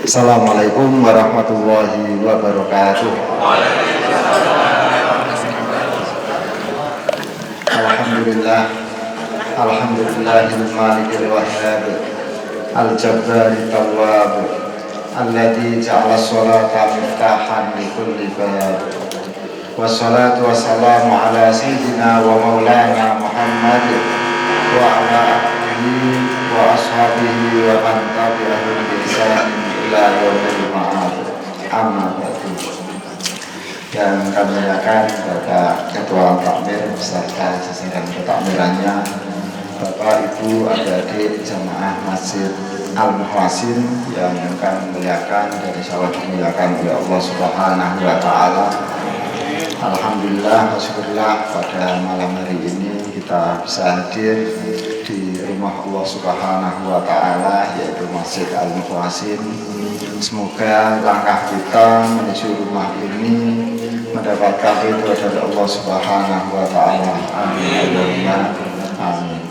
Assalamualaikum warahmatullahi wabarakatuh. Alhamdulillah, alhamdulillahil malikil wahhab, al-jabbari tawwab, alladzi ja'ala sholata miftahan li kulli bab. Wassalatu wassalamu ala sayyidina wa maulana Muhammad wa ala alihi wa ashabihi wa man tabi'ahum bi ihsan ila yaumil ma'ad. Amma ba'du. Yang kami muliakan Bapak Ketua Takmir beserta jajaran ketakmirannya, Bapak Ibu adik-adik jamaah Masjid Al-Muhwasin yang kami muliakan dan insyaallah dimuliakan oleh Allah Subhanahu wa taala. Alhamdulillah, syukurlah pada malam hari ini kita bisa hadir di rumah Allah Subhanahu wa taala, yaitu Masjid Al-Muhwasin. Semoga langkah kita menuju rumah ini mendapatkan ridho dari Allah Subhanahu wa taala. Amin. Amin.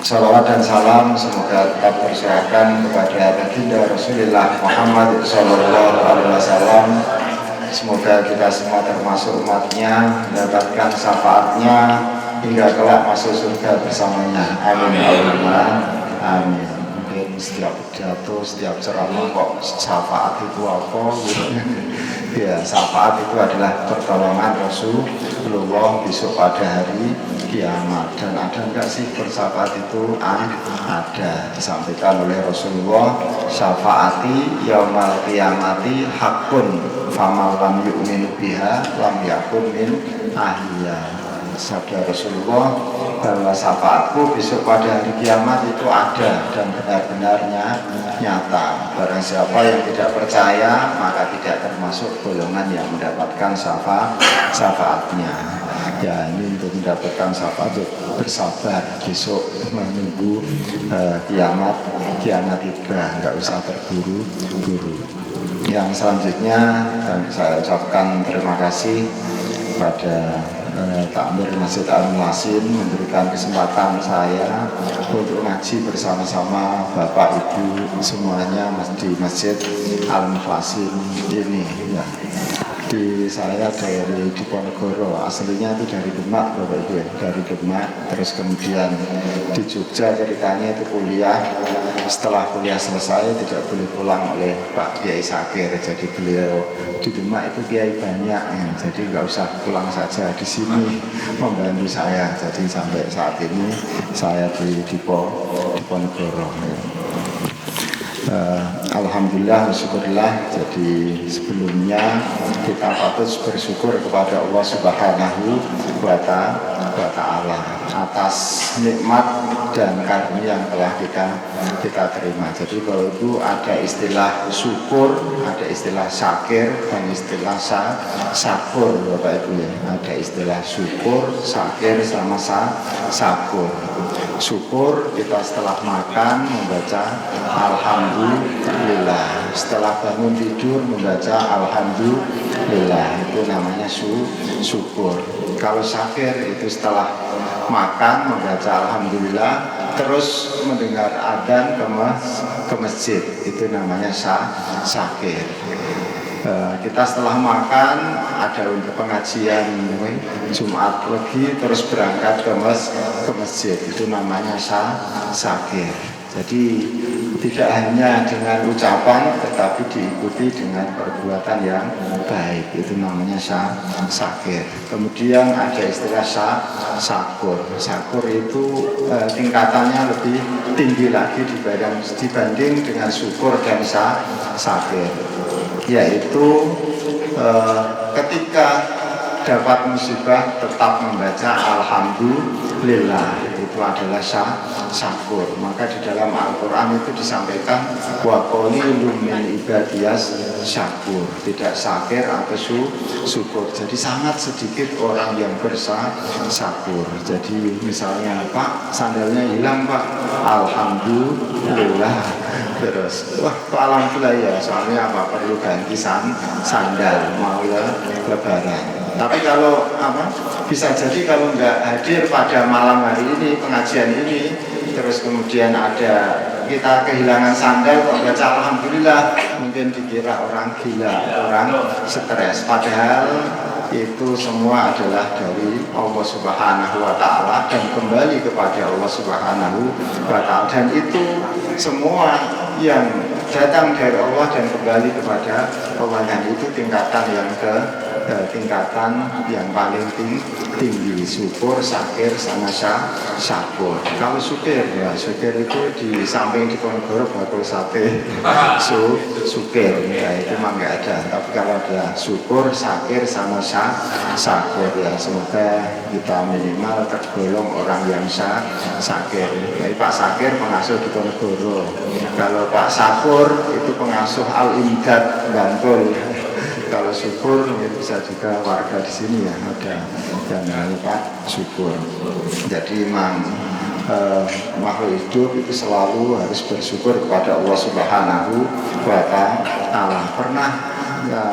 Salawat dan salam semoga tetap tercurahkan kepada baginda Rasulullah Muhammad sallallahu alaihi wasallam. Semoga kita semua termasuk umatnya mendapatkan syafaatnya hingga kelak masuk surga bersamanya. Amin. Amin. Mungkin setiap pidato, setiap ceramah kok syafaat itu apa? Ya, syafaat itu adalah pertolongan Rasulullah besok pada hari kiamat. Dan ada enggak sih bersyafaat itu? Ada, disampaikan oleh Rasulullah, syafaati yaumal qiyamati hakun faman lam yu'min biha lam yakun min ahliya. Sabda Rasulullah bahwa syafaatku besok pada hari kiamat itu ada dan benar-benarnya nyata. Barang siapa yang tidak percaya maka tidak termasuk golongan yang mendapatkan syafaatnya. Ya, ini untuk mendapatkan syafaat bersabar besok menunggu kiamat tiba, nggak usah terburu-buru. Yang selanjutnya saya ucapkan terima kasih pada Takmir Masjid Al-Muhwasin memberikan kesempatan saya untuk ngaji bersama-sama Bapak Ibu semuanya di Masjid Al-Muhwasin ini ya. Saya dari Diponegoro, aslinya itu dari Demak Bapak Ibu ya, dari Demak, terus kemudian di Jogja ceritanya itu kuliah. Setelah kuliah selesai tidak boleh pulang oleh Pak Kiai Sakir, jadi beliau di Demak itu kiai banyak ya, jadi nggak usah pulang saja, di sini membantu saya. Jadi sampai saat ini saya di Diponegoro ya. Alhamdulillah, syukurlah. Jadi sebelumnya kita patut bersyukur kepada Allah Subhanahu wa taala atas nikmat dan karunia yang telah kita terima. Jadi kalau itu ada istilah syukur, ada istilah syakir, dan istilah syakur Bapak Ibu ya. Ada istilah syukur, syakir, sama syakur. Syukur kita setelah makan membaca alhamdulillah, setelah bangun tidur membaca alhamdulillah, itu namanya syukur. Kalau syakir itu setelah makan membaca alhamdulillah, terus mendengar adzan ke masjid, itu namanya syakir. Kita setelah makan ada untuk pengajian Jumat Legi, terus berangkat ke masjid, itu namanya syakir. Jadi tidak hanya dengan ucapan tetapi diikuti dengan perbuatan yang baik, itu namanya syakir. Kemudian ada istilah syakur. Syakur itu tingkatannya lebih tinggi lagi dibanding dengan syukur dan syakir, yaitu ketika dapat musibah tetap membaca alhamdulillah, itu adalah syakur. Maka di dalam Al-Quran itu disampaikan wa qalilun min ibadiyas syakur, tidak syakir atau syukur. Jadi sangat sedikit orang yang bersyukur. Jadi misalnya, Pak, sandalnya hilang Pak, alhamdulillah. Terus, wah kok alhamdulillah ya, soalnya apa, perlu ganti sandal mau lebaran. Tapi kalau bisa jadi kalau nggak hadir pada malam hari ini pengajian ini, terus kemudian ada kita kehilangan sandal kok baca alhamdulillah, mungkin dikira orang gila, orang stres. Padahal itu semua adalah dari Allah Subhanahu wa Ta'ala dan kembali kepada Allah Subhanahu wa Ta'ala, dan itu semua yang datang dari Allah dan kembali kepada Allah, dan itu tingkatan yang paling tinggi, syukur, syakir, sama syakur. Kalau syukir ya, syukir itu di samping Diponegoro bakul sate syukir ya, itu memang nggak ada. Tapi kalau ada syukur, syakir, sama syakur ya, semoga kita minimal tergolong orang yang syakir. Jadi Pak Syakir pengasuh Diponegoro, kalau Pak Syakur itu pengasuh Al-Imdad Bantul. Kalau syukur ya bisa juga warga di sini ya, ada yang namanya Pak Syukur. Jadi memang makhluk hidup itu selalu harus bersyukur kepada Allah Subhanahu wa Ta'ala. Pernah ya,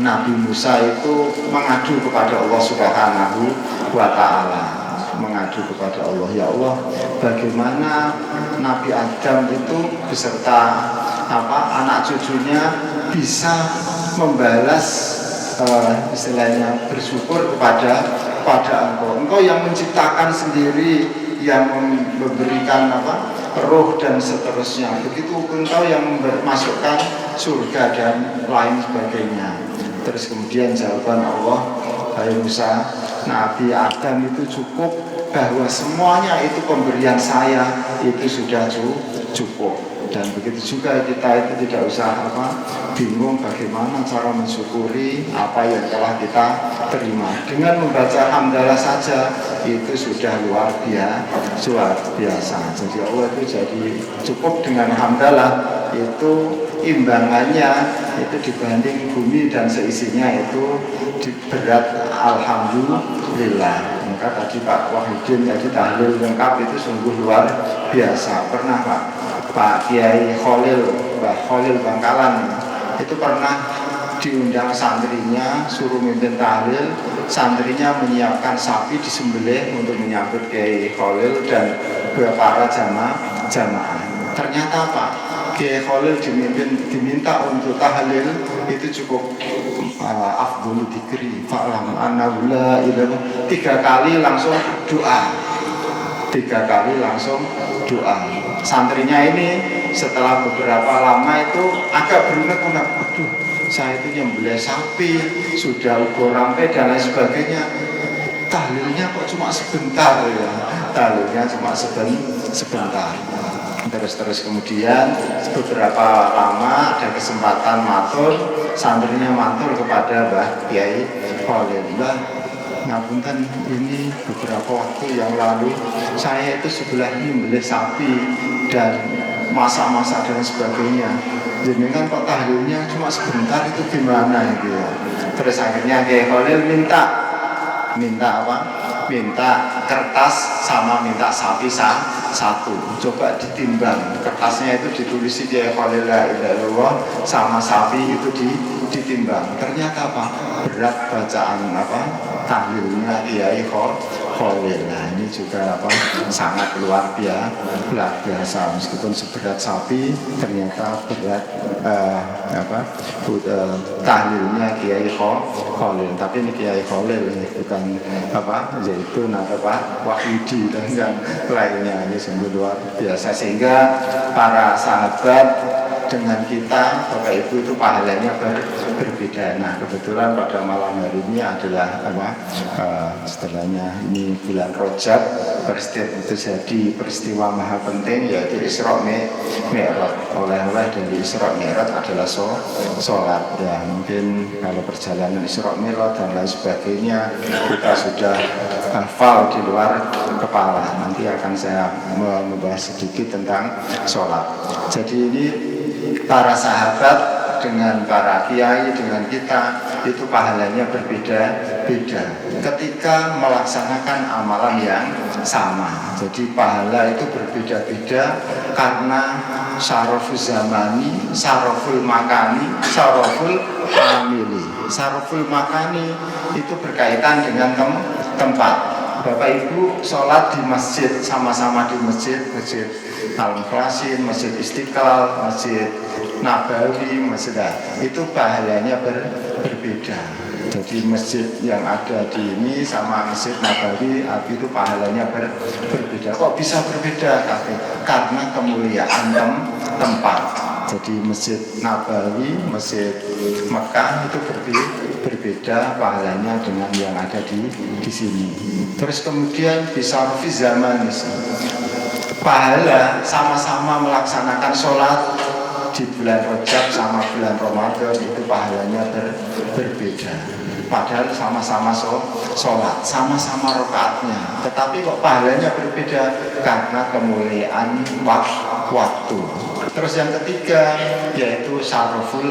Nabi Musa itu mengadu kepada Allah Subhanahu wa Ta'ala, mengadu kepada Allah, ya Allah, bagaimana Nabi Adam itu beserta anak cucunya bisa membalas istilahnya bersyukur kepada Engkau yang menciptakan sendiri, yang memberikan roh dan seterusnya. Begitu Engkau yang memasukkan surga dan lain sebagainya. Terus kemudian jawaban Allah, hai Musa, Nabi Adam itu cukup, bahwa semuanya itu pemberian saya, itu sudah cukup. Dan begitu juga kita itu tidak usah bingung bagaimana cara mensyukuri apa yang telah kita terima. Dengan membaca hamdalah saja itu sudah luar biasa. Jadi Allah itu jadi cukup dengan hamdalah, itu imbangannya itu dibanding bumi dan seisinya itu berat, alhamdulillah. Maka tadi Pak Wahidin tadi tahlil lengkap itu sungguh luar biasa. Pernah Pak Kiai Khalil, Mbah Khalil Bangkalan itu pernah diundang santrinya, suruh mimpin tahlil, santrinya menyiapkan sapi disembelih untuk menyambut Kiai Khalil dan para jamaah. Ternyata Pak Kiai Khalil diminta untuk tahlil itu cukup afdhul dzikri fa'lam annahu la ilaha, 3 kali langsung doa. Santrinya ini setelah beberapa lama itu agak berunek-unek, aduh saya itu nyembelih sapi, sudah ukur rampe dan lain sebagainya, tahlilnya kok cuma sebentar ya, tahlilnya cuma sebentar. Terus kemudian beberapa lama ada kesempatan matur, santrinya matur kepada Mbah Kiai Khalil, Mbah ngapunten, ini beberapa waktu yang lalu saya itu sebelah nyembelih sapi dan masak-masak dan sebagainya, jenengan kok tahlilnya cuma sebentar, itu gimana gitu ya. Terus akhirnya Kiai Khalil minta kertas sama minta sapi satu, coba ditimbang, kertasnya itu ditulis Kiai Khalil la ilaha illallah, sama sapi itu ditimbang. Ternyata berat bacaan tahlilnya Kiai Khalil. Nah ini juga sangat luar biasa, meskipun seberat sapi ternyata berat tahlilnya Kiai Khalil. Tapi ini Kiai Khalil bukan yaitu Wahidi dan yang lainnya, ini sungguh luar biasa, sehingga para sahabat dengan kita Bapak Ibu itu pahalanya berbeda. Nah kebetulan pada malam hari ini adalah setelahnya ini bulan Rajab, terjadi peristiwa maha penting, yaitu Isra Mi'raj. Oleh-oleh dari Isra Mi'raj adalah sholat ya. Mungkin kalau perjalanan Isra Mi'raj dan lain sebagainya kita sudah hafal di luar kepala. Nanti akan saya membahas sedikit tentang sholat. Jadi ini para sahabat dengan para kiai, dengan kita itu pahalanya berbeda-beda ketika melaksanakan amalan yang sama. Jadi pahala itu berbeda-beda karena syaraful zamani, syaraful makani, syaraful amili. Syaraful makani itu berkaitan dengan tempat. Bapak Ibu sholat di masjid, sama-sama di masjid Al-Mukhlasin, Masjid Istiqlal, Masjid Nabawi, Masjid itu pahalanya berbeda. Jadi masjid yang ada di ini sama Masjid Nabawi itu pahalanya berbeda. Kok bisa berbeda? Karena kemuliaan tempat. Jadi Masjid Nabawi, Masjid Mekah itu berbeda pahalanya dengan yang ada di sini. Terus kemudian bisa fi zaman pahala sama-sama melaksanakan sholat di bulan Rajab sama bulan Ramadan itu pahalanya berbeda. Padahal sama-sama sholat, sama-sama rakaatnya, tetapi kok pahalanya berbeda karena kemuliaan waktu. Terus yang ketiga yaitu syaraful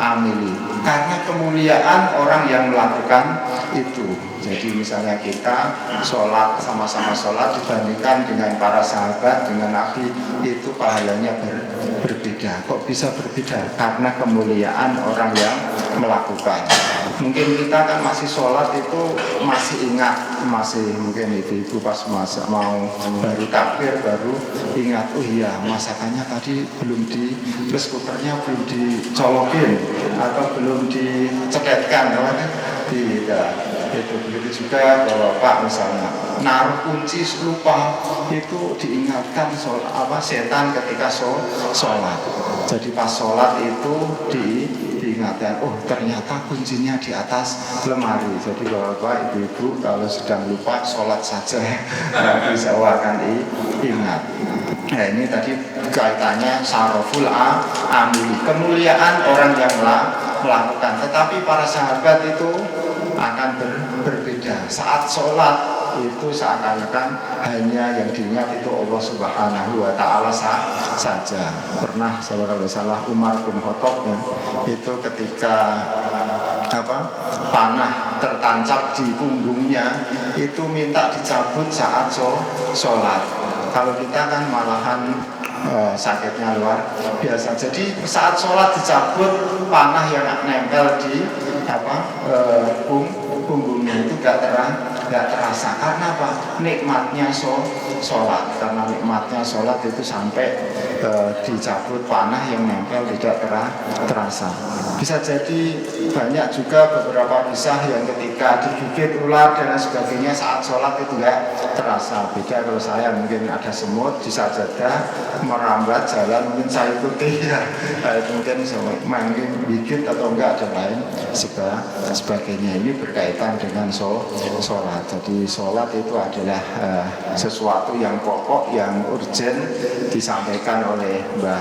amili, karena kemuliaan orang yang melakukan itu. Jadi misalnya kita sholat, sama-sama sholat dibandingkan dengan para sahabat, dengan Nabi, itu pahalanya berbeda. Kok bisa berbeda? Karena kemuliaan orang yang melakukan. Mungkin kita kan masih sholat itu masih ingat, masih mungkin ibu-ibu pas mau baru takbir baru ingat, oh iya masakannya tadi belum terus kukernya belum dicolokin atau belum diceketkan, tidak. Itu begitu juga kalau Pak misalnya naruh kunci lupa, itu diingatkan setan ketika sholat. Jadi pas sholat itu diingatkan, oh ternyata kuncinya di atas lemari. Jadi Bapak Ibu kalau sedang lupa sholat saja bisa akan ingat. Nah ini tadi kaitannya syaraful amili, kemuliaan orang yang melakukan. Tetapi para sahabat itu akan berbeda. Saat sholat itu seakan-akan hanya yang diingat itu Allah Subhanahu wa Ta'ala saja. Pernah kalau salah Umar bin Khattab itu ketika panah tertancap di punggungnya itu minta dicabut saat sholat. Kalau kita kan malahan sakitnya luar biasa. Jadi saat sholat dicabut panah yang nempel di punggungnya itu gak terasa. Karena apa? Nikmatnya sholat. Karena nikmatnya sholat itu sampai dicabut panah yang nempel tidak terasa. Bisa jadi banyak juga beberapa kisah yang ketika digigit ular dan sebagainya saat sholat itu gak terasa. Beda kalau saya mungkin ada semut di sajadah merambat jalan, mungkin saya ikuti ya. Mungkin gigit atau enggak dan lain sebagainya. Ini berkaitan dengan sholat. Jadi sholat itu adalah sesuatu yang pokok, yang urgent disampaikan oleh Mbah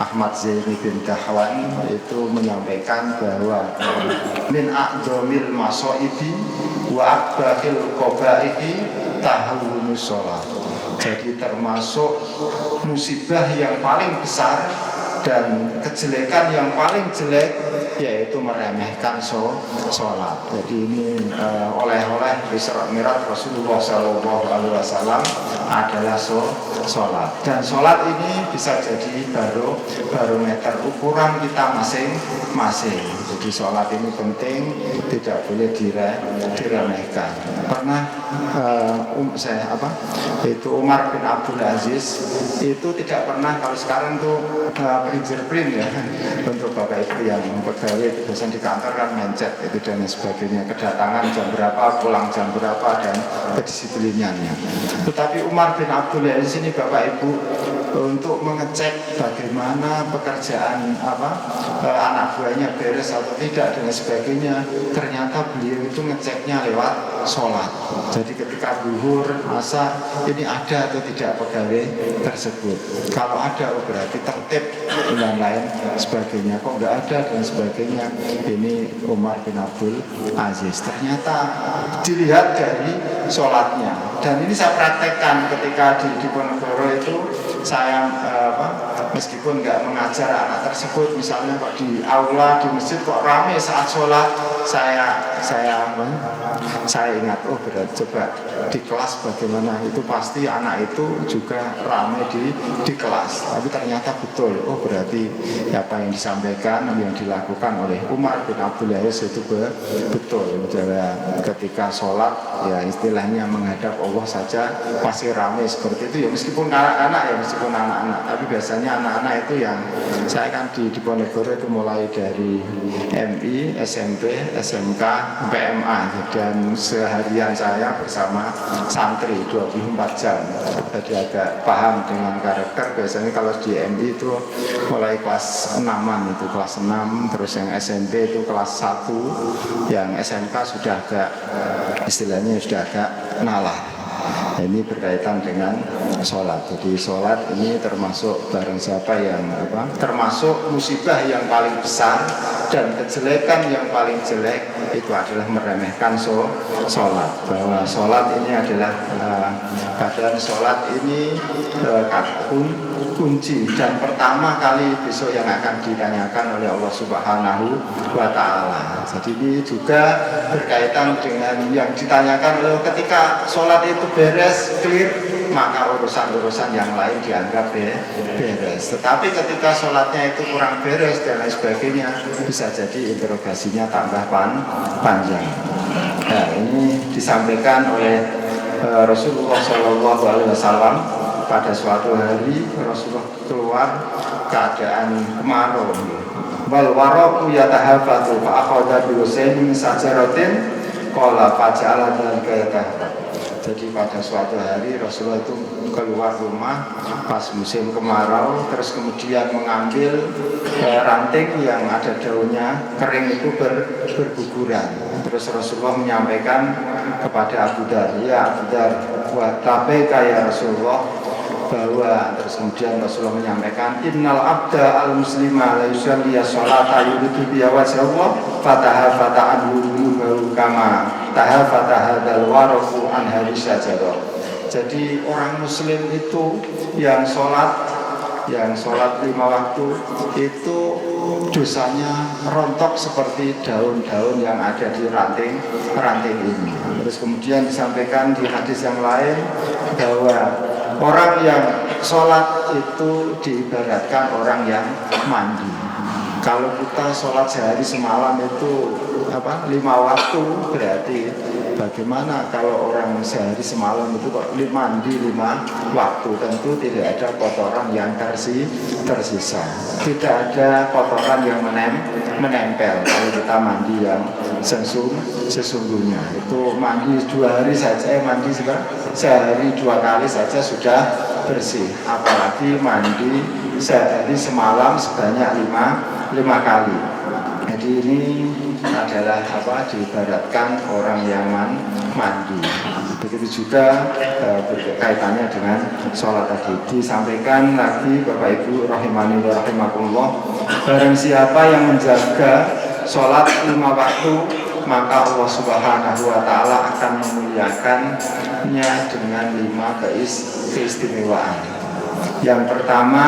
Ahmad Zaini bin Dahwan. Itu menyampaikan bahwa min a'dhamil masoibi wa akbaril qabaihi tahawunus sholat. Jadi termasuk musibah yang paling besar dan kejelekan yang paling jelek yaitu meremehkan sholat. Jadi ini oleh-oleh Isra Mi'raj Rasulullah SAW adalah sholat. Dan sholat ini bisa jadi barometer ukuran kita masing-masing. Jadi sholat ini penting, tidak boleh diremehkan. Pernah itu Umar bin Abdul Aziz itu tidak pernah, kalau sekarang tuh print ya untuk Bapak Ibu yang pegawai biasanya di kantor kan mencet itu dan sebagainya, kedatangan jam berapa, pulang jam berapa dan kedisiplinannya. Tetapi Umar bin Abdul Aziz ini Bapak Ibu untuk mengecek bagaimana pekerjaan anak buahnya beres atau tidak dan sebagainya, ternyata beliau itu ngeceknya lewat sholat. Jadi ketika zuhur, asar ini ada atau tidak pegawai tersebut. Kalau ada berarti tertib dan lain sebagainya. Kok nggak ada dan sebagainya. Ini Umar bin Abdul Aziz. Ternyata dilihat dari sholatnya. Dan ini saya praktekkan ketika di Diponegoro itu saya meskipun nggak mengajar anak tersebut, misalnya kok di aula di masjid kok ramai saat sholat, saya ingat, oh berat, coba di kelas bagaimana, itu pasti anak itu juga ramai di kelas. Tapi ternyata betul, oh berarti apa yang disampaikan, yang dilakukan oleh Umar bin Abdul Aziz itu betul. Ketika sholat, ya istilahnya menghadap Allah saja masih ramai seperti itu, ya meskipun anak-anak, tapi biasanya anak-anak itu yang saya kan di Ponegoro itu mulai dari MI, SMP, SMK, PMA, dan seharian saya bersama santri 24 jam, jadi agak paham dengan karakter. Biasanya kalau di MI itu mulai kelas 6-an, itu kelas 6, terus yang SMP itu kelas 1, yang SMK sudah agak istilahnya sudah agak nalar. Nah, ini berkaitan dengan sholat. Jadi sholat ini termasuk barang siapa yang termasuk musibah yang paling besar dan kejelekan yang paling jelek itu adalah meremehkan sholat. Bahwa sholat ini adalah badan sholat ini kunci dan pertama kali besok yang akan ditanyakan oleh Allah Subhanahu wa Ta'ala. Jadi ini juga berkaitan dengan yang ditanyakan oleh ketika sholat itu beres, clear, maka urusan-urusan yang lain dianggap beres. Tetapi ketika sholatnya itu kurang beres dan lain sebagainya, bisa jadi interogasinya tambah panjang. Nah, ini disampaikan oleh Rasulullah SAW. Pada suatu hari Rasulullah keluar keadaan kemarau. Wal waraku yatahafatu fa akhadha bi husainin sajaratin qala faja'ala dzalika yatahafatu. Jadi pada suatu hari Rasulullah itu keluar rumah pas musim kemarau, terus kemudian mengambil ranting yang ada daunnya kering itu berguguran. Terus Rasulullah menyampaikan kepada Abu Dar, ya Abu Dar, buat tabeka ya Rasulullah, bahwa terus kemudian Rasulullah menyampaikan innal abda al muslima la yusalli sholata yuridu biha wajha Allah fatahafata anhu dhunubahu kama tahafata hadzal warafu an hadis syajarah. Jadi orang muslim itu yang sholat 5 waktu itu dosanya rontok seperti daun-daun yang ada di ranting ini. Terus kemudian disampaikan di hadis yang lain bahwa orang yang sholat itu diibaratkan orang yang mandi. Kalau kita sholat sehari semalam itu 5 waktu, berarti bagaimana kalau orang sehari semalam itu kok mandi 5 waktu? Tentu tidak ada kotoran yang tersisa, tidak ada kotoran yang menempel. Kalau kita mandi yang sesungguhnya itu mandi 2 hari saja, mandi sehari 2 kali saja sudah bersih, apalagi mandi sehari semalam sebanyak 5 kali. Jadi ini adalah diibaratkan orang yang mandi. Begitu juga berkaitannya dengan sholat tadi. Disampaikan lagi Bapak Ibu rahimani wa rahimakumullah, barang siapa yang menjaga sholat 5 waktu, maka Allah Subhanahu wa Ta'ala akan memuliakannya dengan 5 keistimewaan. Yang pertama,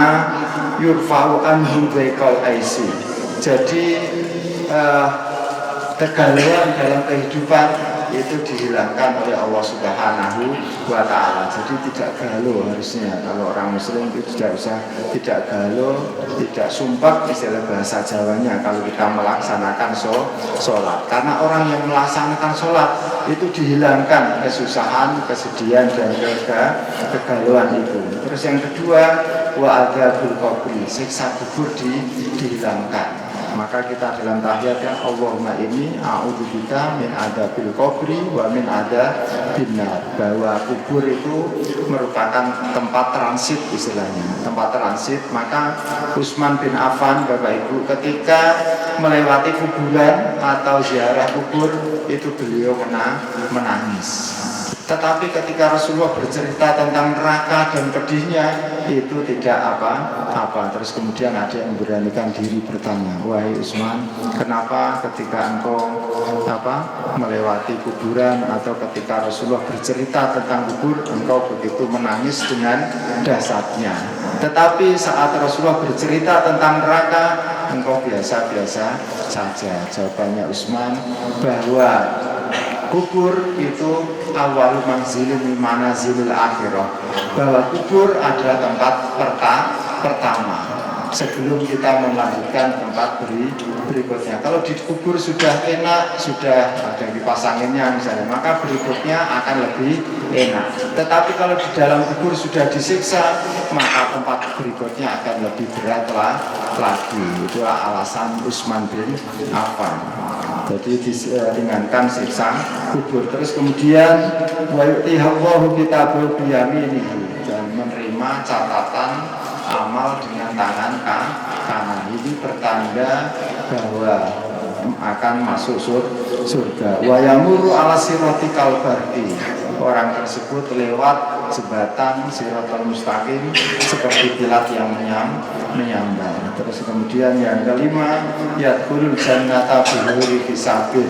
yurfa'u anhu dhaikal aisi. Jadi kegalauan dalam kehidupan itu dihilangkan oleh Allah Subhanahu wa Ta'ala. Jadi tidak galau harusnya. Kalau orang muslim itu tidak galau, tidak sumpah, istilah bahasa Jawanya kalau kita melaksanakan sholat. Karena orang yang melaksanakan sholat itu dihilangkan kesusahan, kesedihan dan kegalauan itu. Terus yang kedua, wa adzabul qabri, siksa kubur dihilangkan. Maka kita dalam tahiyat Allahumma inni a'udzubika min adzabil qabri wa min adzabin nar, bahwa kubur itu merupakan tempat transit istilahnya, tempat transit. Maka Utsman bin Affan Bapak Ibu ketika melewati kuburan atau ziarah kubur itu beliau menangis. Tetapi ketika Rasulullah bercerita tentang neraka dan pedihnya, itu tidak apa-apa. Terus kemudian ada yang memberanikan diri bertanya, wahai Utsman, kenapa ketika engkau melewati kuburan atau ketika Rasulullah bercerita tentang kubur, engkau begitu menangis dengan dahsyatnya. Tetapi saat Rasulullah bercerita tentang neraka, engkau biasa-biasa saja. Jawabannya Utsman bahwa kubur itu awal manzilin manazilil akhirah, bahwa kubur adalah tempat pertama sebelum kita melanjutkan tempat berikutnya. Kalau di kubur sudah enak, sudah ada kipas anginnya misalnya, maka berikutnya akan lebih enak. Tetapi kalau di dalam kubur sudah disiksa, maka tempat berikutnya akan lebih berat lagi. Itulah alasan Utsman bin Affan. Jadi diringankan siksa kubur. Terus kemudian wa yu'tihallahu kitabul biyaminihi, dan menerima catatan amal dengan tangan kanan. Ini pertanda bahwa akan masuk surga. Wa yamuru ala siratikal barqi, orang tersebut lewat jembatan Siratal Mustaqim seperti kilat yang menyambar. Terus kemudian yang kelima, yadkhulul jannata bighairi hisabin,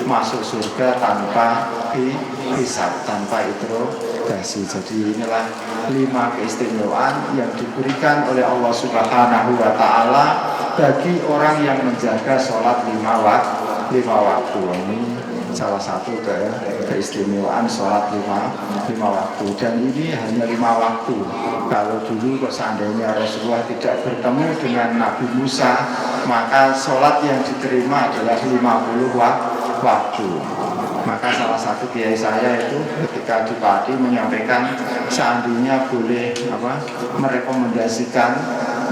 masuk surga tanpa hisab, tanpa interogasi. Jadi inilah 5 keistimewaan yang diberikan oleh Allah Subhanahu wa taala bagi orang yang menjaga sholat 5 waktu. Ini salah satu keistimewaan sholat 5 waktu, dan ini hanya 5 waktu. Kalau dulu seandainya Rasulullah tidak bertemu dengan Nabi Musa, maka sholat yang diterima adalah 50 waktu. Maka salah satu kiai saya itu ketika di Pati menyampaikan seandainya boleh merekomendasikan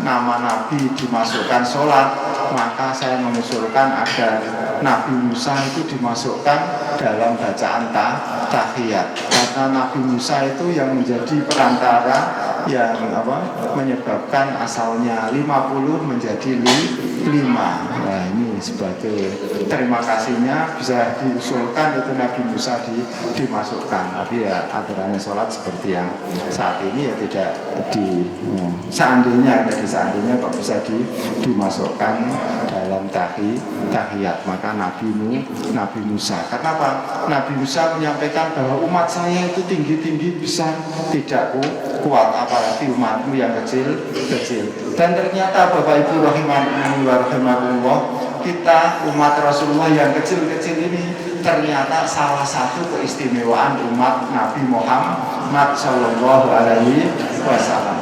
nama Nabi dimasukkan sholat, maka saya mengusulkan agar Nabi Musa itu dimasukkan dalam bacaan tahiyat, karena Nabi Musa itu yang menjadi perantara yang menyebabkan asalnya 50 menjadi 5. Nah, ini sebagai terima kasihnya bisa diusulkan itu Nabi Musa dimasukkan. Tapi ya aturannya sholat seperti yang saat ini ya tidak seandainya kok bisa dimasukkan dalam tahiyat, maka Nabi Musa. Karena apa? Nabi Musa menyampaikan bahwa umat saya itu tinggi-tinggi besar, tidak kuat, apalagi umatmu yang kecil. Dan ternyata Bapak Ibu rahimahumullah wa rahimakumullah, kita umat Rasulullah yang kecil-kecil ini ternyata salah satu keistimewaan umat Nabi Muhammad Sallallahu Alaihi Wasallam,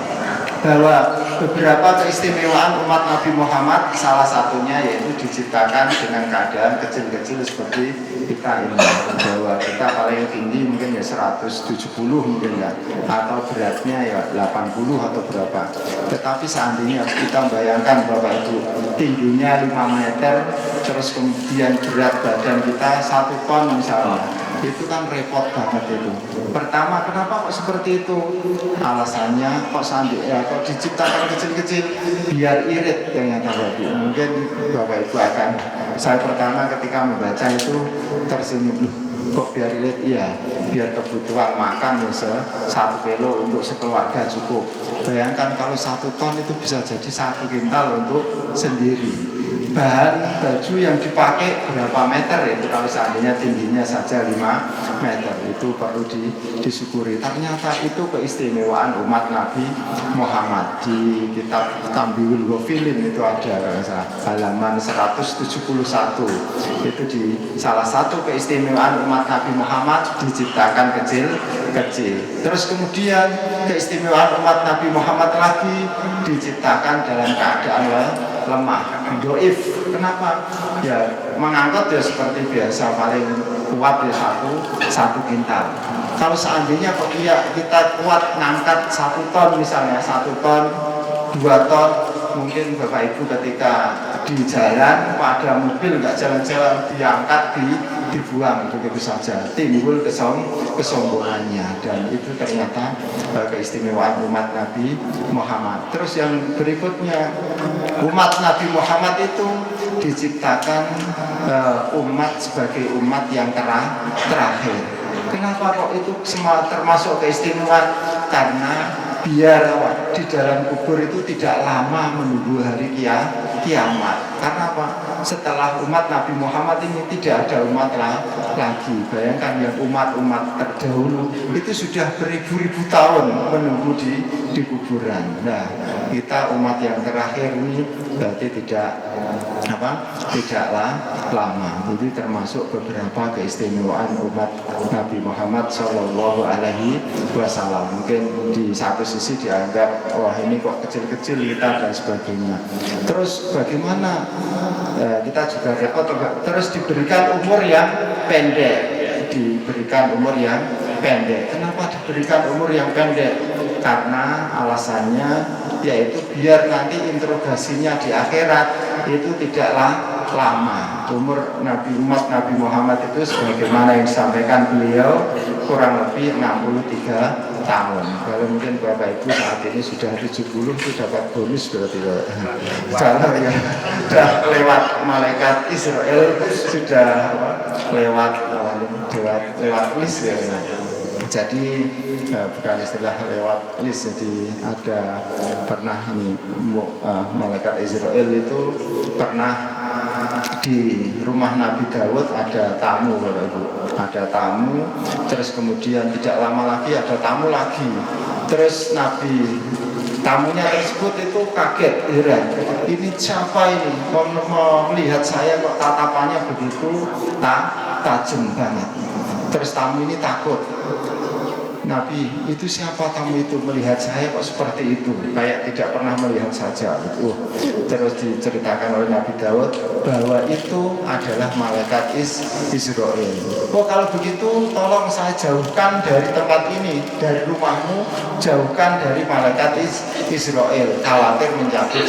bahwa beberapa keistimewaan umat Nabi Muhammad salah satunya yaitu diciptakan dengan keadaan kecil-kecil seperti kita ini, bahwa kita paling tinggi mungkin ya 170 mungkin ya, atau beratnya ya 80 atau berapa. Tetapi seandainya kita bayangkan Bapak Ibu tingginya 5 meter, terus kemudian berat badan kita 1 ton misalnya, itu kan repot banget itu. Pertama, kenapa kok seperti itu? Alasannya kok kok diciptakan kecil-kecil biar irit ternyata Bapak Ibu. Mungkin Bapak Ibu akan, saya pertama ketika membaca itu tersenyum, kok biar irit? Iya, biar kebutuhan makan ya 1 kilo untuk sekeluarga cukup. Bayangkan kalau 1 ton itu bisa jadi 1 kintal untuk sendiri. Bahan baju yang dipakai berapa meter itu kalau seandainya tingginya saja 5 meter, itu perlu disyukuri. Ternyata itu keistimewaan umat Nabi Muhammad. Di kitab Tambiul Ghafilin itu ada halaman 171, itu di salah satu keistimewaan umat Nabi Muhammad diciptakan kecil-kecil. Terus kemudian keistimewaan umat Nabi Muhammad lagi diciptakan dalam keadaan lemah, doif. Kenapa? Ya mengangkat ya seperti biasa, paling kuat ya satu kintal. Kalau seandainya kita kuat ngangkat 1 ton misalnya, 1 ton, 2 ton, mungkin Bapak Ibu ketika di jalan pada mobil nggak jalan-jalan, diangkat dibuang begitu saja, timbul kesombongannya. Dan itu ternyata keistimewaan umat Nabi Muhammad. Terus yang berikutnya, umat Nabi Muhammad itu diciptakan umat sebagai umat yang terakhir. Kenapa kok itu termasuk keistimewaan? Karena biar di dalam kubur itu tidak lama menunggu hari kiamat. Karena apa? Setelah umat Nabi Muhammad ini tidak ada umat lagi. Bayangkan yang umat-umat terdahulu itu sudah beribu-ribu tahun menunggu di kuburan. Nah, kita umat yang terakhir ini berarti tidaklah lama. Jadi termasuk beberapa keistimewaan umat Nabi Muhammad Shallallahu Alaihi Wasallam. Mungkin di satu sisi dianggap wah ini kok kecil-kecil kita dan sebagainya. Terus bagaimana kita juga repot terus diberikan umur yang pendek. Diberikan umur yang pendek. Kenapa diberikan umur yang pendek? Karena alasannya yaitu biar nanti interogasinya di akhirat itu tidaklah lama. Umur umat Nabi Muhammad itu sebagaimana yang disampaikan beliau kurang lebih 63 tahun. Kalau mungkin Bapak Ibu saat ini sudah 70 itu dapat bonus berarti kalau ya sudah lewat malaikat Israel sudah lewat list ya. Jadi bukan istilah lewat list, jadi ada pernah ini malaikat Israel itu pernah di rumah Nabi Dawud ada tamu, ada tamu, terus kemudian tidak lama lagi ada tamu lagi, terus tamunya tersebut itu kaget, heran, ini siapa ini mau melihat saya kok tatapannya begitu tajam banget. Terus tamu ini takut, Nabi, itu siapa tamu itu melihat saya kok seperti itu, kayak tidak pernah melihat saja. Terus diceritakan oleh Nabi Dawud bahwa itu adalah malaikat Israel. Oh kalau begitu tolong saya jauhkan dari tempat ini, dari rumahmu, jauhkan dari malaikat Israel, khawatir mencabut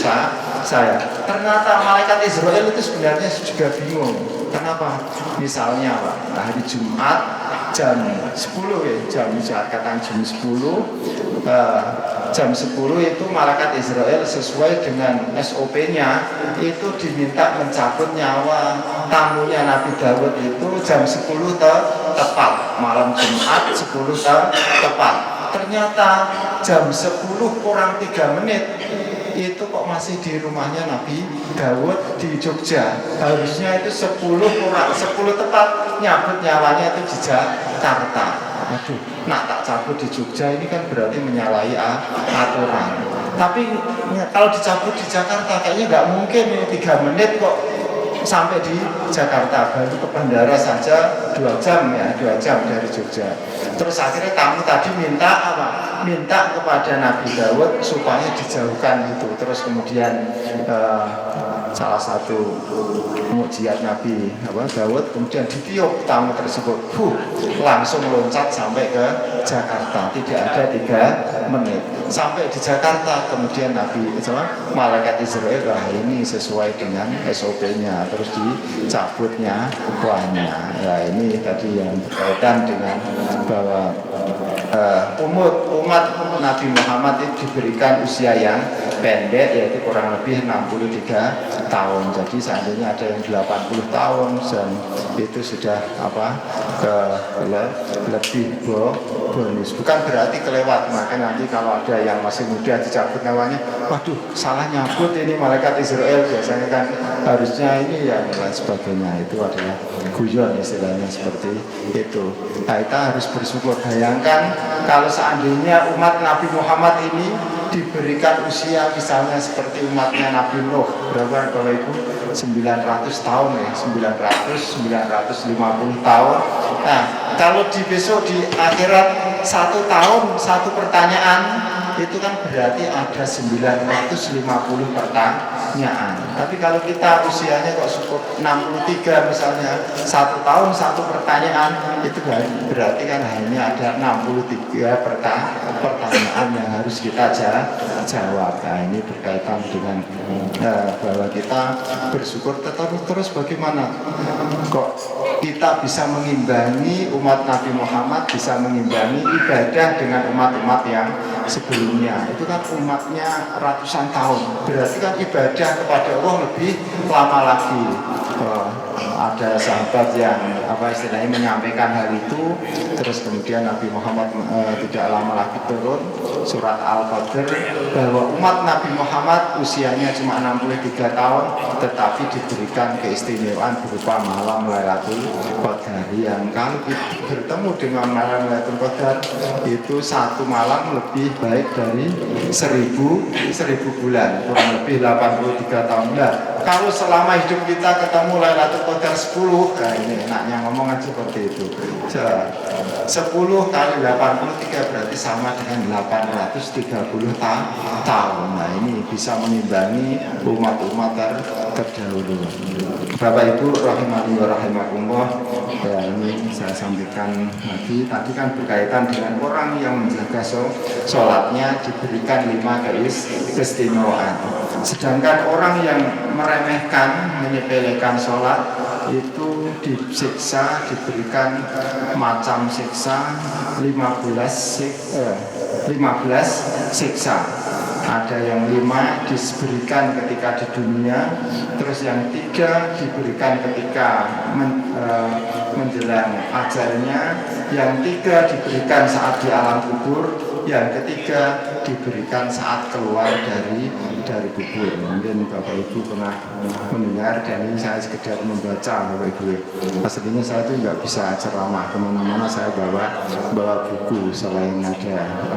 saya. Ternyata malaikat Israel itu sebenarnya juga bingung. Kenapa? Misalnya Pak, hari Jumat jam 10 ya, jam 10 itu malaikat Israel sesuai dengan SOP-nya itu diminta mencabut nyawa tamunya Nabi Dawud itu jam 10 tepat, malam Jumat 10 tepat. Ternyata jam 10 kurang 3 menit itu kok masih di rumahnya Nabi Dawud di Jogja. Harusnya itu 10 kurang 10 tepat nyabut nyawanya itu di Jakarta. Aduh, nak tak cabut di Jogja ini kan berarti menyalahi aturan. Tapi kalau dicabut di Jakarta kayaknya nggak mungkin ini 3 menit kok sampai di Jakarta, baru ke bandara saja 2 jam ya, 2 jam dari Jogja. Terus akhirnya tamu tadi minta apa? Minta kepada Nabi Dawud supaya dijauhkan itu. Terus kemudian salah satu mukjizat Nabi Dawud kemudian ditiup tamu tersebut, langsung loncat sampai ke Jakarta, tidak ada 3 menit sampai di Jakarta. Kemudian malaikat Israel, ini sesuai dengan SOP-nya, terus dicabutnya kuahnya. Ya ini tadi yang berkaitan dengan bahwa umat Nabi Muhammad itu diberikan usia yang pendek, yaitu kurang lebih 63 tahun. Jadi seandainya ada yang 80 tahun dan itu sudah lebih bonus. Bukan berarti kelewat, maka nanti kalau ada yang masih muda dicabut nyawanya, waduh salah nyabut ini malaikat Israel, biasanya kan harusnya ini ya dan sebagainya. Itu adalah guyon istilahnya seperti itu. Nah, kita harus bersyukur. Bayangkan kalau seandainya umat Nabi Muhammad ini diberikan usia misalnya seperti umatnya Nabi Nuh, berapa Bapak Ibu? 900 tahun ya, 950 tahun. Nah, kalau besok di akhirat 1 tahun 1 pertanyaan, itu kan berarti ada 950 pertanyaan. Tapi kalau kita usianya kok cukup 63 misalnya, 1 tahun 1 pertanyaan, itu berarti kan hanya ada 63 pertanyaan yang harus kita jawab. Nah, ini berkaitan dengan bahwa kita bersyukur. Terus bagaimana kok kita bisa mengimbangi umat Nabi Muhammad, bisa mengimbangi ibadah dengan umat-umat yang sebelumnya. Itu kan umatnya ratusan tahun, berarti kan ibadah kepada Allah lebih lama lagi. ada sahabat yang istilahnya menyampaikan hal itu, terus kemudian Nabi Muhammad tidak lama lagi turun surat Al-Qadr bahwa umat Nabi Muhammad usianya cuma 63 tahun tetapi diberikan keistimewaan berupa malam Lailatul Qadar, yang kalau bertemu dengan malam Lailatul Qadar itu satu malam lebih baik dari 1000 bulan, kurang lebih 83 tahun. Nah, kalau selama hidup kita ketemu Lailatul Qadar 10, nah ini enaknya ngomong aja seperti itu. 10 kali 83 berarti sama dengan 830 tahun. Nah, ini bisa mengimbangi umat-umat terdahulu. Bapak Ibu rahimani wa rahimakumullah, ya, ini saya sampaikan lagi. Tadi kan berkaitan dengan orang yang menjaga sholatnya diberikan 5 keistimewaan. Sedangkan orang yang meremehkan, menyepelekan sholat itu disiksa, diberikan macam siksa 15 siksa. Ada yang 5 diberikan ketika di dunia, terus yang 3 diberikan ketika menjelang ajalnya, yang 3 diberikan saat di alam kubur, yang ketiga diberikan saat keluar dari kubur. Mungkin Bapak Ibu pernah mendengar, dan ini saya sekedar membaca Bapak Ibu. Aslinya saya itu nggak bisa ceramah kemana-mana, saya bawa buku selain ada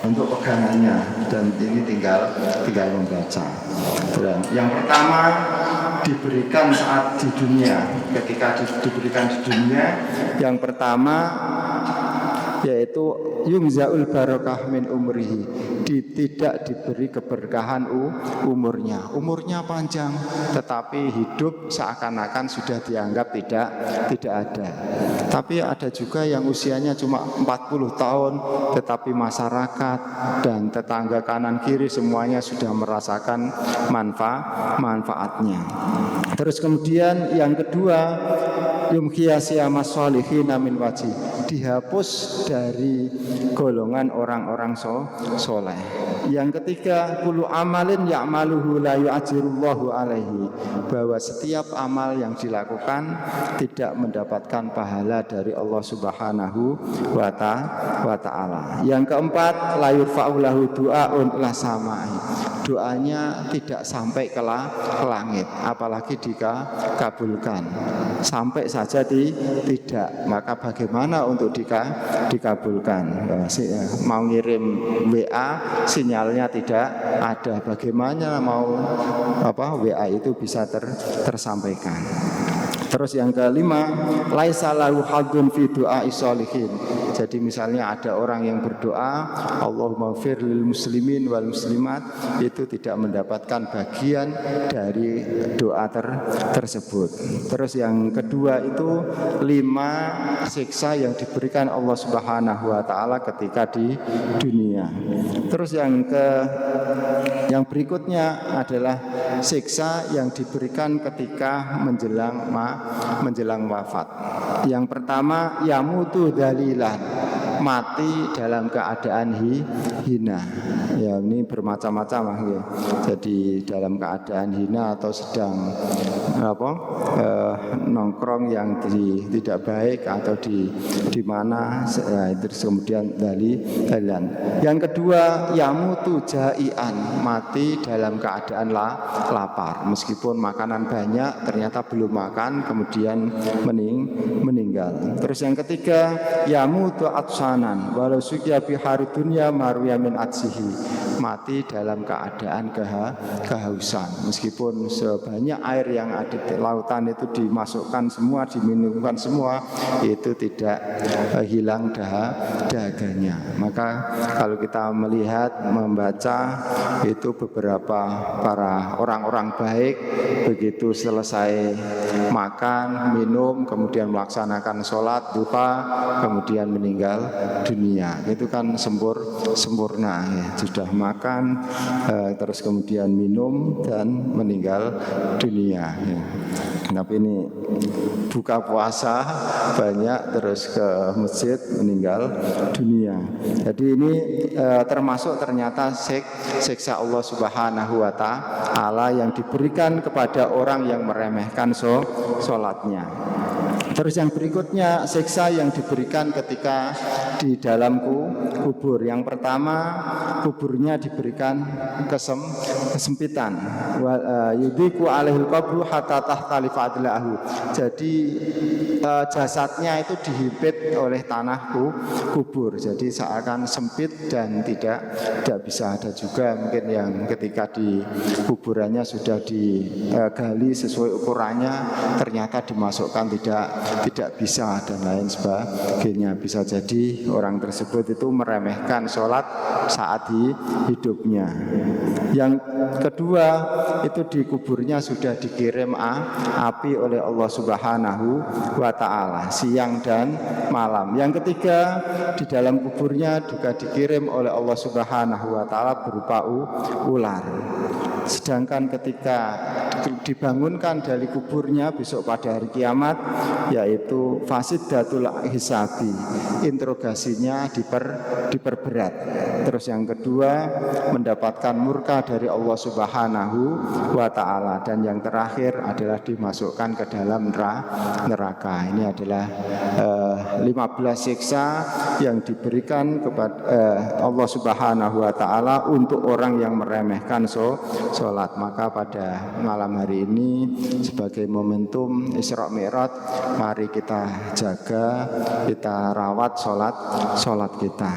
untuk pegangannya, dan ini tinggal membaca. Dan yang pertama diberikan saat di dunia, ketika diberikan di dunia, yang pertama yaitu yumzaul barokah min umrihi, tidak diberi keberkahan umurnya panjang, tetapi hidup seakan-akan sudah dianggap tidak ada. Tapi ada juga yang usianya cuma 40 tahun, tetapi masyarakat dan tetangga kanan kiri semuanya sudah merasakan manfaatnya. Terus kemudian yang kedua, yumkiyasiyamas sholihin min wajih, dihapus dari golongan orang-orang soleh. Yang ketiga, kullu amalin ya'maluhu la yu'ajirullahu alaihi, bahwa setiap amal yang dilakukan tidak mendapatkan pahala dari Allah Subhanahu wa ta'ala. Yang keempat, la yurfa'u lahu du'aun ila samai, doanya tidak sampai ke langit, apalagi dikabulkan. Sampai saja tidak, maka bagaimana untuk dikabulkan? Mau ngirim WA sinyalnya tidak ada, bagaimana mau WA itu bisa tersampaikan? Terus yang kelima, laisa lahu hadun fi du'ai sholihin. Jadi misalnya ada orang yang berdoa Allahumma ighfir lil muslimin wal muslimat, itu tidak mendapatkan bagian dari doa tersebut. Terus yang kedua itu 5 siksa yang diberikan Allah Subhanahu wa taala ketika di dunia. Terus yang berikutnya adalah siksa yang diberikan ketika menjelang wafat. Yang pertama, yamutu dalilan, mati dalam keadaan hina. Ya, ini bermacam-macam ya. Jadi dalam keadaan hina atau sedang nongkrong yang tidak baik atau di mana, terus kemudian dalilan. Yang kedua, yamutu jai'an, mati dalam keadaan lapar, meskipun makanan banyak ternyata belum makan kemudian meninggal. Terus yang ketiga, yamutu atsanan walau suqiya bi hari dunya marwiya min atsihi, mati dalam keadaan kehausan, meskipun sebanyak air yang ada di lautan itu dimasukkan semua, diminumkan semua, itu tidak hilang dahaganya. Maka kalau kita melihat, membaca itu beberapa para orang-orang baik, begitu selesai makan, minum, kemudian melaksanakan sholat, duha, kemudian meninggal dunia, itu kan sempurna ya. Sudah makan, terus kemudian minum dan meninggal dunia ya. Tapi ini buka puasa banyak terus ke masjid meninggal dunia. Jadi ini termasuk ternyata siksa Allah Subhanahu wa Ta'ala yang diberikan kepada orang yang meremehkan sholatnya. Terus yang berikutnya siksa yang diberikan ketika di dalam kubur. Yang pertama, kuburnya diberikan kesempitan. Yudhiku alaihil qabru hatta tahtalifa adlahu. Jadi jasadnya itu dihimpit oleh tanah kubur. Jadi seakan sempit dan tidak bisa. Ada juga mungkin yang ketika di kuburannya sudah digali sesuai ukurannya, ternyata dimasukkan tidak bisa dan lain sebagainya. Bisa jadi orang tersebut itu meremehkan sholat saat hidupnya. Yang kedua, itu di kuburnya sudah dikirim api oleh Allah Subhanahu wa Ta'ala siang dan malam. Yang ketiga, di dalam kuburnya juga dikirim oleh Allah Subhanahu wa Ta'ala berupa ular. Sedangkan ketika dibangunkan dari kuburnya besok pada hari kiamat, yaitu fasidatul hisabi, interogasinya diperberat. Terus yang kedua, mendapatkan murka dari Allah Subhanahu wa Ta'ala. Dan yang terakhir adalah dimasukkan ke dalam neraka. Ini adalah 15 siksa yang diberikan kepada Allah Subhanahu wa Ta'ala untuk orang yang meremehkan sholat. Maka pada malam hari ini sebagai momentum Isra Mi'raj, mari kita jaga, kita rawat sholat kita.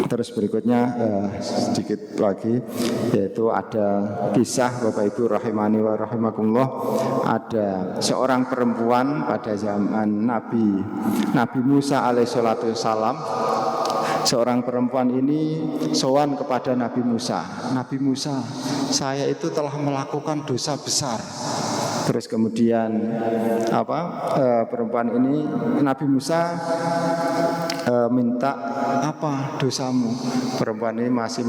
Terus berikutnya sedikit lagi, yaitu ada kisah Bapak Ibu rahimani wa rahimakumullah. Ada seorang perempuan pada zaman Nabi Musa alaihissalatu wassalam. Seorang perempuan ini sowan kepada Nabi Musa. Nabi Musa, saya itu telah melakukan dosa besar. Terus kemudian perempuan ini, Nabi Musa minta apa dosamu? Perempuan ini masih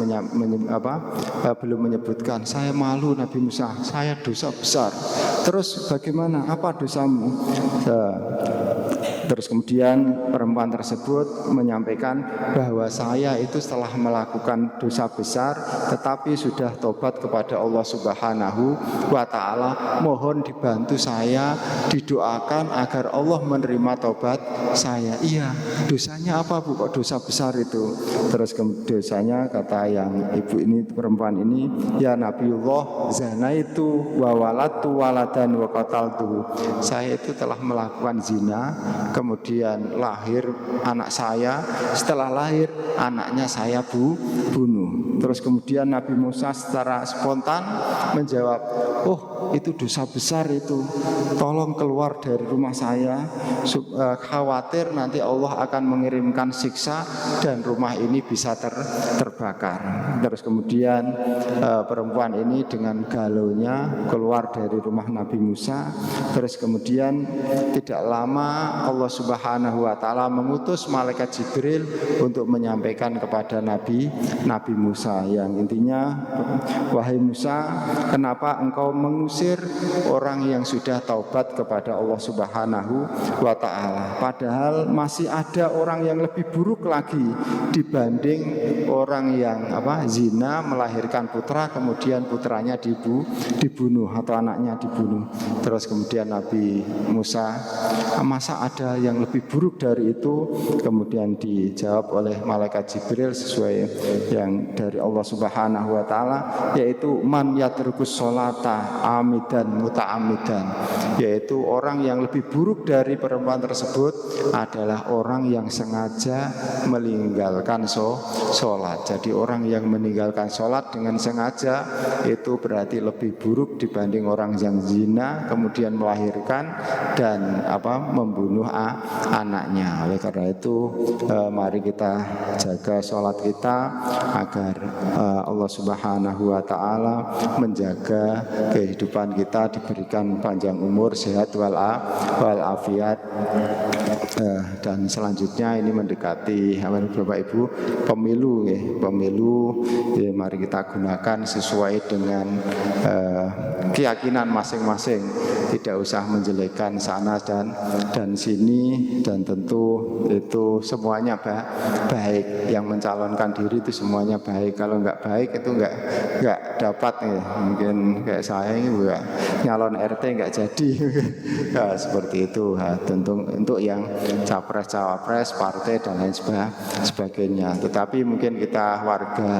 belum menyebutkan. Saya malu Nabi Musa, saya dosa besar. Terus bagaimana? Apa dosamu? Terus kemudian perempuan tersebut menyampaikan bahwa saya itu setelah melakukan dosa besar tetapi sudah tobat kepada Allah Subhanahu wa Ta'ala. Mohon dibantu saya, didoakan agar Allah menerima tobat saya. Iya, dosanya apa Bu? Kok dosa besar itu? Terus dosanya, kata yang ibu ini, perempuan ini, ya Nabiullah, zina itu wa walatu waladan wa qataltu. Saya itu telah melakukan zina, kemudian lahir anak saya, setelah lahir anaknya saya bunuh. Terus kemudian Nabi Musa secara spontan menjawab, oh itu dosa besar itu, tolong keluar dari rumah saya, khawatir nanti Allah akan mengirimkan siksa dan rumah ini bisa terbakar. Terus kemudian perempuan ini dengan galaunya keluar dari rumah Nabi Musa. Terus kemudian tidak lama Allah Subhanahu wa Ta'ala mengutus malaikat Jibril untuk menyampaikan kepada Nabi Musa, yang intinya, wahai Musa, kenapa engkau mengusir orang yang sudah taubat kepada Allah Subhanahu wa Ta'ala, padahal masih ada orang yang lebih buruk lagi dibanding orang yang zina, melahirkan putra kemudian putranya dibunuh atau anaknya dibunuh. Terus kemudian Nabi Musa, masa ada yang lebih buruk dari itu? Kemudian dijawab oleh malaikat Jibril sesuai yang dari Allah Subhanahu wa Ta'ala, yaitu man yatrukus sholata amidan muta'amidan, yaitu orang yang lebih buruk dari perempuan tersebut adalah orang yang sengaja meninggalkan sholat. Jadi orang yang meninggalkan sholat dengan sengaja itu berarti lebih buruk dibanding orang yang zina kemudian melahirkan dan membunuh anaknya. Oleh karena itu mari kita jaga sholat kita agar Allah Subhanahu wa Ta'ala menjaga kehidupan kita, diberikan panjang umur, sehat walafiat. Dan selanjutnya ini mendekati Bapak Ibu pemilu ya, mari kita gunakan sesuai dengan keyakinan masing-masing. tidak usah menjelekkan sana dan sini, dan tentu itu semuanya baik. Yang mencalonkan diri itu semuanya baik. Kalau nggak baik itu nggak dapat nih. Mungkin kayak saya ini juga nyalon RT nggak jadi. Ya, seperti itu. Nah, tentu untuk yang capres cawapres partai dan lain sebagainya. Tetapi mungkin kita warga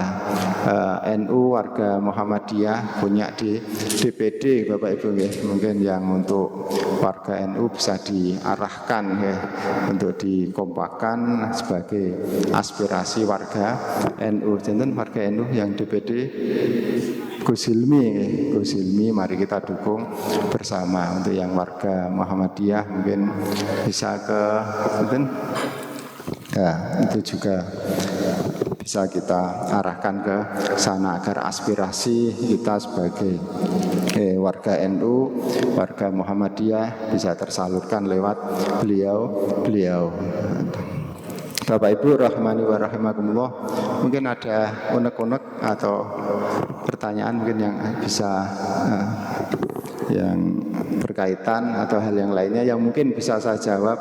NU, warga Muhammadiyah punya di DPD Bapak Ibu ya. Mungkin yang untuk warga NU bisa diarahkan ya, untuk dikompakkan sebagai aspirasi warga NU. Jangan warga NU yang DPD Gus Hilmi, mari kita dukung bersama. Untuk yang warga Muhammadiyah mungkin bisa ke mungkin ya, itu juga bisa kita arahkan ke sana agar aspirasi kita sebagai warga NU, warga Muhammadiyah bisa tersalurkan lewat beliau. Bapak Ibu rahmani wa rahimakumullah, mungkin ada unek-unek atau pertanyaan mungkin yang bisa yang berkaitan atau hal yang lainnya yang mungkin bisa saya jawab,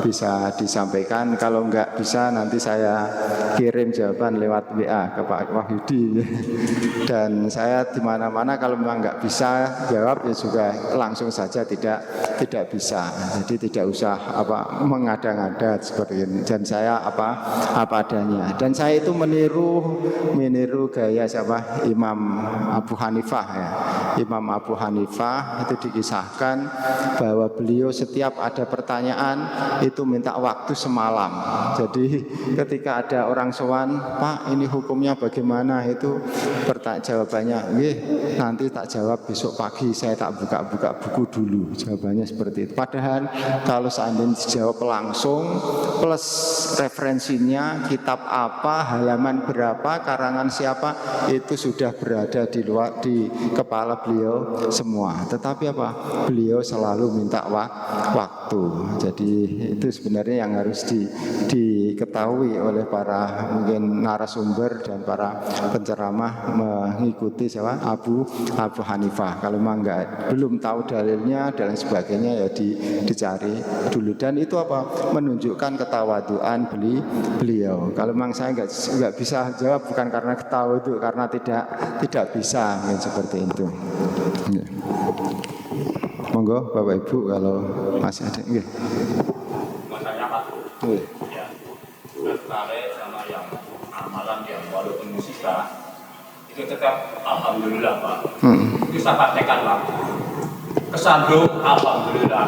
bisa disampaikan. Kalau enggak bisa nanti saya kirim jawaban lewat WA ke Pak Wahyudi. Dan saya di mana-mana kalau memang enggak bisa jawab ya juga langsung saja tidak bisa. Jadi tidak usah mengada-ngada seperti ini. Dan saya apa adanya. Dan saya itu meniru gaya siapa? Imam Abu Hanifah ya. Imam Abu Hanifah itu dikisahkan bahwa beliau setiap ada pertanyaan itu minta waktu semalam. Jadi ketika ada orang sowan, Pak ini hukumnya bagaimana, itu jawabannya, nanti tak jawab besok pagi, saya tak buka-buka buku dulu. Jawabannya seperti itu. Padahal kalau seandainya dijawab langsung plus referensinya, kitab apa, halaman berapa, karangan siapa, itu sudah berada di kepala beliau semua. Tetapi beliau selalu minta waktu. Jadi itu sebenarnya yang harus diketahui oleh para mungkin narasumber dan para penceramah mengikuti siapa? Abu Hanifah. Kalau memang belum tahu dalilnya dan sebagainya ya dicari dulu. Dan itu menunjukkan ketawaduan beliau. Kalau memang saya nggak bisa jawab bukan karena ketawa itu, karena tidak bisa mungkin seperti itu. Ya. Monggo Bapak Ibu kalau masih ada. Nggih. Masanya Pak. Ya. Tertarik sama yang amalan yang walaupun musibah itu tetap alhamdulillah Pak. Itu saya praktekkan Pak. Kesandung alhamdulillah.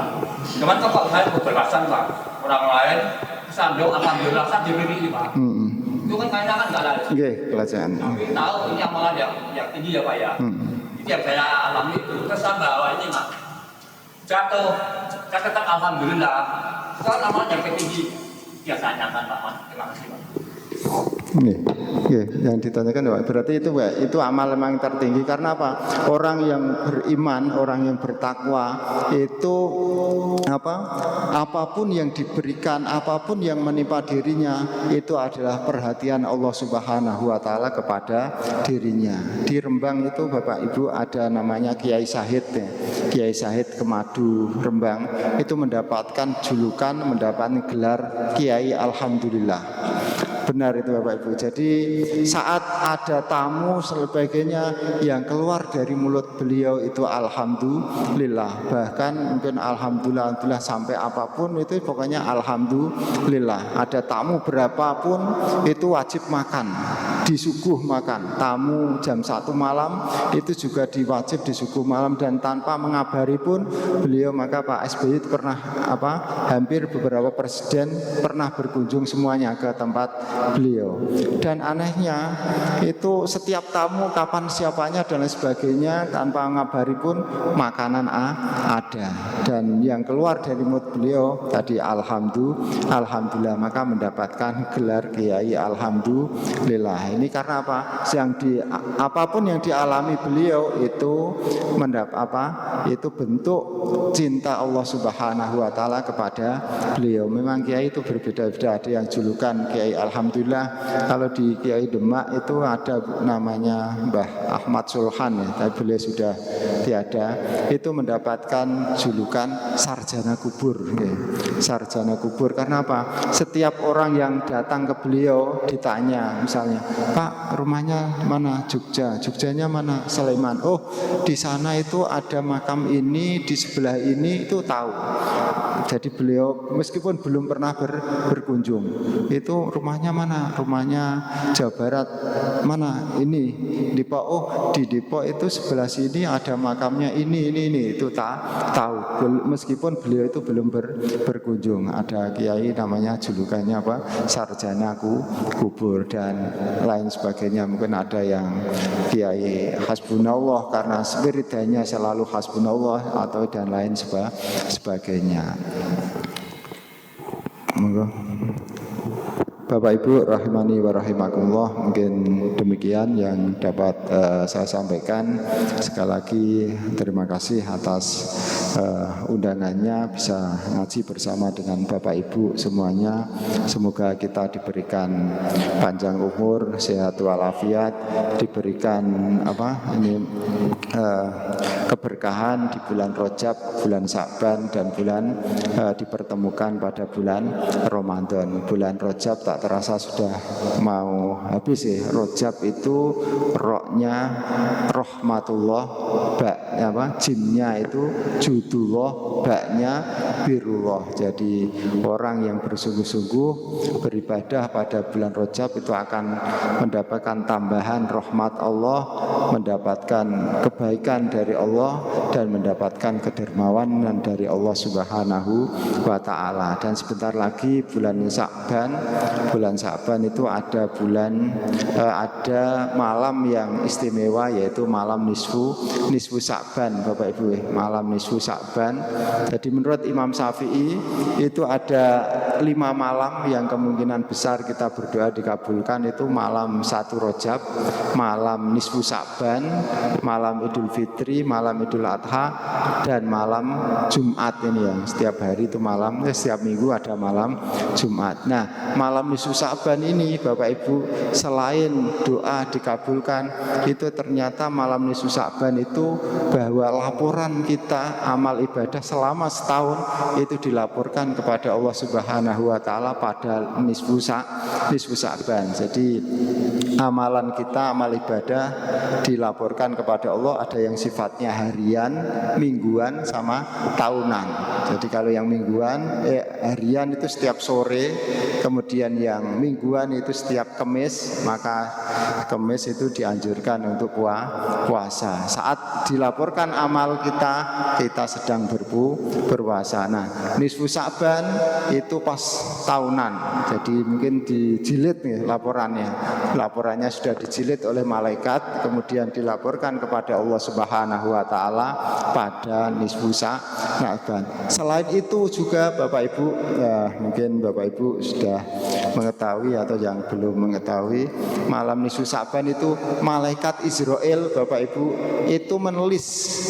Cuman kalau saya keberatan Pak, orang lain kesandung alhamdulillah saya diberi Pak. Itu kan kayaknya kan enggak lain. Nggih, pelajaran. Tapi tahu ini amalan yang tinggi ya Pak ya. Itu yang saya alami itu. Kesan bahwa ini Pak jatuh, saya tetap alhamdulillah. Kalau amalan yang tinggi biasanya kan Pak. Terima kasih Pak. Yang ditanyakan Pak, berarti itu amal memang tertinggi. Karena apa? Orang yang beriman, orang yang bertakwa itu apapun yang diberikan, apapun yang menimpa dirinya, itu adalah perhatian Allah Subhanahu wa taala kepada dirinya. Di Rembang itu Bapak Ibu ada namanya Kiai Sahid ya. Kiai Sahid Kemadu Rembang itu mendapatkan julukan, mendapatkan gelar Kiai Alhamdulillah. Benar itu Bapak Ibu. Jadi saat ada tamu sebagainya yang keluar dari mulut beliau itu alhamdulillah. Bahkan mungkin alhamdulillah sampai apapun itu pokoknya alhamdulillah. Ada tamu berapapun itu wajib makan, disuguh makan. Tamu jam 1 malam itu juga diwajib disuguh malam, dan tanpa mengabari pun beliau, maka Pak SBY itu pernah hampir beberapa presiden pernah berkunjung semuanya ke tempat beliau. Dan anehnya itu setiap tamu kapan siapanya dan lain sebagainya tanpa ngabari pun makanan ada. Dan yang keluar dari mulut beliau tadi alhamdulillah, maka mendapatkan gelar Kiai Alhamdulillah. Ini karena apa? Apapun yang dialami beliau itu itu bentuk cinta Allah Subhanahu wa taala kepada beliau. Memang kiai itu berbeda-beda. Ada yang julukan Kiai Alhamdulillah. Kalau di Kiai Demak itu ada namanya Mbah Ahmad Sulhan ya, tapi beliau sudah tiada. Itu mendapatkan julukan sarjana kubur ya. Sarjana kubur karena apa? Setiap orang yang datang ke beliau ditanya misalnya, "Pak, rumahnya mana?" "Jogja." "Jogjanya mana?" "Sleman." "Oh, di sana itu ada makam ini, di sebelah ini," itu tahu. Jadi beliau meskipun belum pernah berkunjung, itu rumahnya mana? Rumahnya Jawa Barat. Mana? Ini Depok. Oh, di Depok itu sebelah sini ada makamnya ini itu tahu. Meskipun beliau itu belum berkunjung. Ada kiai namanya julukannya apa? Sarjana kubur dan lain sebagainya. Mungkin ada yang kiai hasbunallah karena spiritanya selalu hasbunallah atau dan lain sebagainya. Monggo. Bapak Ibu rahimani wa rahimakumullah, mungkin demikian yang dapat saya sampaikan. Sekali lagi terima kasih atas undangannya bisa ngaji bersama dengan Bapak Ibu semuanya. Semoga kita diberikan panjang umur, sehat walafiat, diberikan keberkahan di bulan Rajab, bulan Sa'ban dan bulan dipertemukan pada bulan Ramadan. Bulan Rajab tak terasa sudah mau habis ya. Rajab itu roknya rahmatullah, jinnya itu judullah, baknya birullah. Jadi orang yang bersungguh-sungguh beribadah pada bulan Rajab itu akan mendapatkan tambahan rahmat Allah, mendapatkan kebaikan dari Allah dan mendapatkan kedermawanan dari Allah Subhanahu wa taala. Dan sebentar lagi bulan Sa'ban itu ada malam yang istimewa, yaitu malam nisfu Sa'ban, Bapak Ibu, malam nisfu Sa'ban. Jadi menurut Imam Syafi'i itu ada 5 malam yang kemungkinan besar kita berdoa dikabulkan, itu malam 1 Rajab, malam nisfu Sa'ban, malam Idul Fitri, malam Idul Adha, dan malam Jumat. Ini yang setiap hari itu setiap minggu ada malam Jumat. Nah, malam nisfu Sa'ban ini Bapak Ibu, selain doa dikabulkan, itu ternyata malam nisfu Sa'ban itu bahwa laporan kita amal ibadah selama setahun itu dilaporkan kepada Allah Subhanahu wa taala pada nisfu Sa'ban. Jadi amalan kita, amal ibadah dilaporkan kepada Allah, ada yang sifatnya harian, mingguan sama tahunan. Jadi kalau yang mingguan harian itu setiap sore, kemudian yang mingguan itu setiap Kamis, maka Kamis itu dianjurkan untuk puasa. Saat dilaporkan amal kita sedang berpuasa. Nah, nisfu Sa'ban itu pas tahunan. Jadi mungkin dijilid nih laporannya sudah dijilid oleh malaikat, kemudian dilaporkan kepada Allah Subhanahu wa taala pada nisfu Sa'ban. Selain itu juga Bapak Ibu, mungkin Bapak Ibu sudah mengetahui atau yang belum mengetahui, malam nisfu Sa'ban itu malaikat Israel Bapak Ibu itu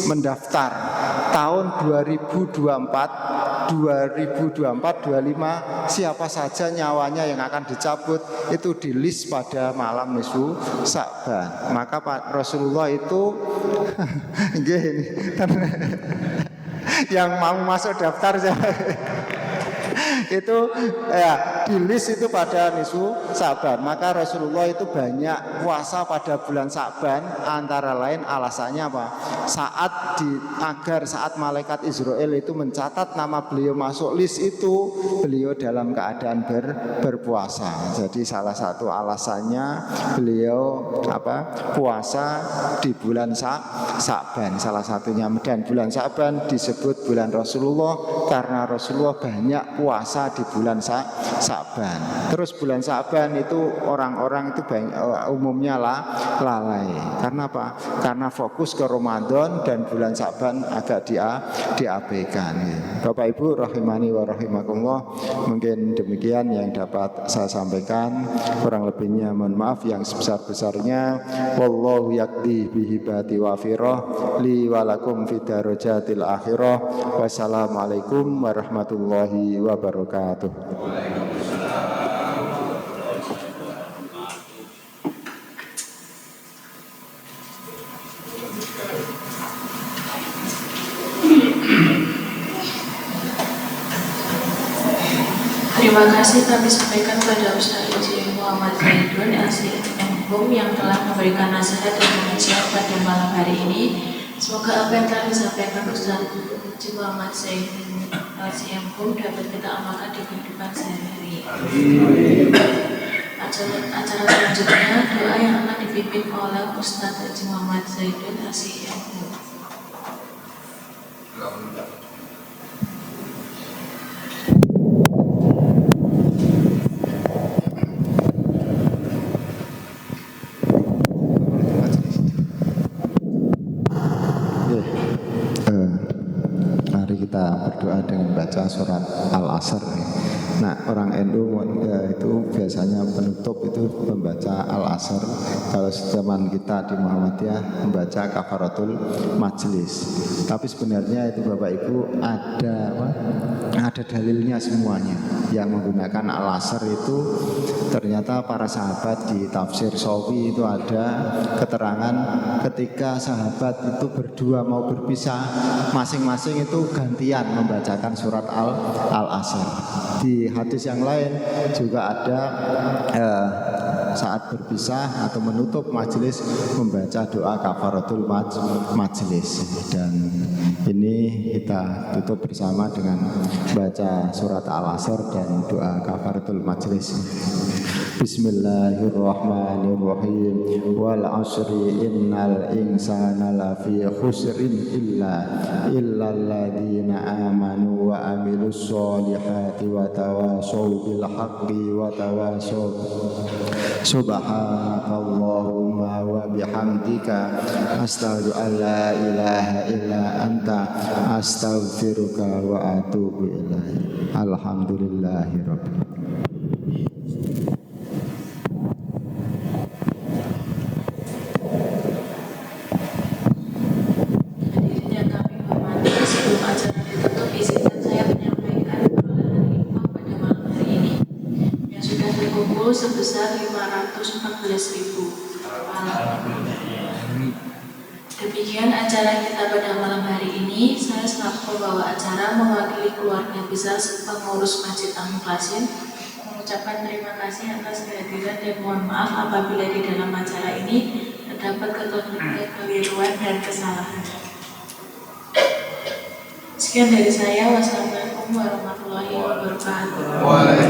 mendaftar tahun 2024, 2025 siapa saja nyawanya yang akan dicabut itu di list pada malam nisfu Sa'ban. Maka Pak Rasulullah itu yang mau masuk daftar itu di list itu pada nisfu Sa'ban. Maka Rasulullah itu banyak puasa pada bulan Sa'ban, antara lain alasannya apa? Agar saat malaikat Israel itu mencatat nama beliau masuk list itu, beliau dalam keadaan berpuasa. Jadi salah satu alasannya beliau puasa di bulan Sa'ban, salah satunya. Dan bulan Sa'ban disebut bulan Rasulullah karena Rasulullah banyak puasa di bulan Sa'ban. Sa'ban. Terus bulan Sa'ban itu orang-orang itu umumnya lalai. Karena apa? Karena fokus ke Ramadan dan bulan Sa'ban agak diabaikan. Bapak Ibu rahimani wa rahimakumullah, mungkin demikian yang dapat saya sampaikan. Kurang lebihnya mohon maaf, yang sebesar-besarnya. Wallahu yakti bihibati wafirah li walakum fidarajatil akhirah. Wassalamualaikum warahmatullahi wabarakatuh. Terima kasih kami sampaikan pada Ustaz Haji Muhammad Zaidun LCM yang telah memberikan nasihat dan pengajian pada malam hari ini. Semoga apa yang telah disampaikan Ustaz Haji Muhammad Zaidun LCM dapat kita amalkan di kehidupan sehari-hari. Acara selanjutnya doa yang akan dipimpin oleh Ustaz Haji Muhammad Zaidun LCM. Mari kita berdoa dengan baca surat Al-Asr. Nah, orang NU itu biasanya penutup itu membaca Al-Asr. Kalau zaman kita di Muhammadiyah membaca Kafaratul Majlis. Tapi sebenarnya itu Bapak Ibu ada dalilnya semuanya. Yang menggunakan Al-Asr itu ternyata para sahabat di tafsir Sawi itu ada keterangan ketika sahabat itu berdua mau berpisah, masing-masing itu gantian membacakan surat Al-Asr. Di hadis yang lain juga ada saat berpisah atau menutup majelis membaca doa kafaratul majelis. Dan ini kita tutup bersama dengan baca surat Al-Asr dan doa kafaratul majelis. Bismillahirrahmanirrahim. Wal 'ashri innal insana lafi khusrin illa alladziina aamanu wa 'amilus sholihati wa tawashaw bil haqqi wa tawashaw. Subhanakallahumma wa bihamdika asyhadu an la ilaha illa anta astaghfiruka wa atubu ilaik. Alhamdulillahirabbil alamin. Sebesar 514.000. Demikian acara kita pada malam hari ini. Saya selaku pembawa acara mewakili keluarga besar pengurus Masjid Al-Mukhlasin mengucapkan terima kasih atas kehadiran dan mohon maaf apabila di dalam acara ini terdapat kekeliruan dan kesalahan. Sekian dari saya. Wassalamualaikum warahmatullahi wabarakatuh.